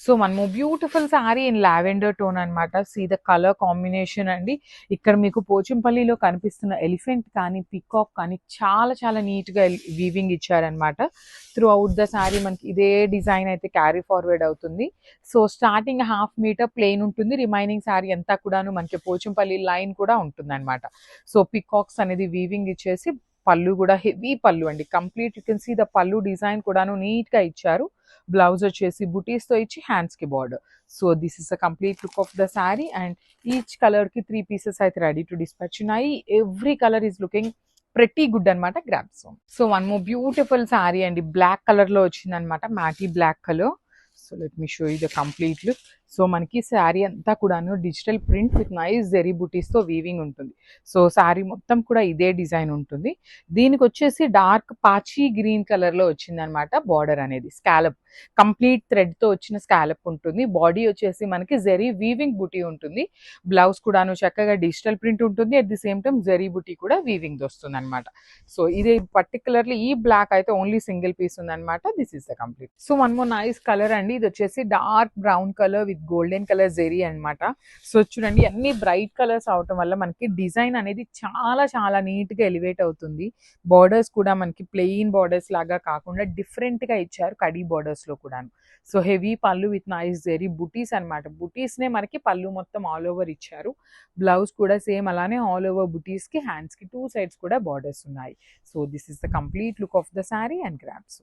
So మనము beautiful sari in lavender tone అనమాట. See the colour combination అండి. ఇక్కడ మీకు పోచంపల్లిలో కనిపిస్తున్న ఎలిఫెంట్ కానీ పికాక్ కానీ చాలా చాలా నీట్గా వీవింగ్ ఇచ్చారనమాట. త్రూ అవుట్ ద శారీ మనకి ఇదే డిజైన్ అయితే క్యారీ ఫార్వర్డ్ అవుతుంది. సో స్టార్టింగ్ 1/2 మీటర్ ప్లెయిన్ ఉంటుంది, రిమైనింగ్ శారీ అంతా కూడాను మనకి పోచంపల్లి లైన్ కూడా ఉంటుంది అనమాట. సో పికాక్స్ అనేది వీవింగ్ ఇచ్చేసి పళ్ళు కూడా హెవీ పళ్ళు అండి. Complete you can see the పళ్ళు డిజైన్ కూడాను నీట్గా ఇచ్చారు. బ్లౌజ్ వచ్చేసి బుటీస్ తో ఇచ్చి హ్యాండ్స్ కి border. So this is a complete look of the sari and each colour కి 3 పీసెస్ అయితే రెడీ టు డిస్పాచ్ ఉన్నాయి. Every colour is looking pretty good అనమాట. గ్రాప్స్. So one more beautiful sari అండి, బ్లాక్ కలర్ లో వచ్చింది అనమాట, matte black colour. So let me show you the complete look. సో మనకి శారీ అంతా కూడాను digital print with nice zari butis తో వీవింగ్ ఉంటుంది. సో శారీ మొత్తం కూడా ఇదే డిజైన్ ఉంటుంది. దీనికి వచ్చేసి డార్క్ పాచీ గ్రీన్ కలర్ లో వచ్చింది అనమాట. బార్డర్ అనేది స్కాలప్, కంప్లీట్ థ్రెడ్ తో వచ్చిన స్కాలప్ ఉంటుంది. బాడీ వచ్చేసి మనకి జెరీ వీవింగ్ బుటీ ఉంటుంది. బ్లౌజ్ కూడాను చక్కగా డిజిటల్ ప్రింట్ ఉంటుంది. At the same time zari బుటీ కూడా వీవింగ్ వస్తుంది అనమాట. సో ఇది పర్టికులర్లీ ఈ బ్లాక్ అయితే ఓన్లీ సింగిల్ పీస్ ఉంది అనమాట. This is the complete. So one more nice colour అండి. ఇది వచ్చేసి dark brown colour with golden colour zari అనమాట. సో చూడండి అన్ని బ్రైట్ కలర్స్ అవటం వల్ల మనకి డిజైన్ అనేది చాలా చాలా నీట్ గా ఎలివేట్ అవుతుంది. బార్డర్స్ కూడా మనకి ప్లెయిన్ బార్డర్స్ లాగా కాకుండా డిఫరెంట్ గా ఇచ్చారు కడీ బార్డర్స్ లో కూడా. సో హెవీ పళ్ళు విత్ నైస్ జెరీ బుటీస్ అనమాట. బుటీస్ నే మనకి పళ్ళు మొత్తం ఆల్ ఓవర్ ఇచ్చారు. బ్లౌజ్ కూడా సేమ్ అలానే ఆల్ ఓవర్ బుటీస్ కి హ్యాండ్స్ కి 2 సైడ్స్ కూడా బార్డర్స్ ఉన్నాయి. So this is the complete look of the sari and grasp.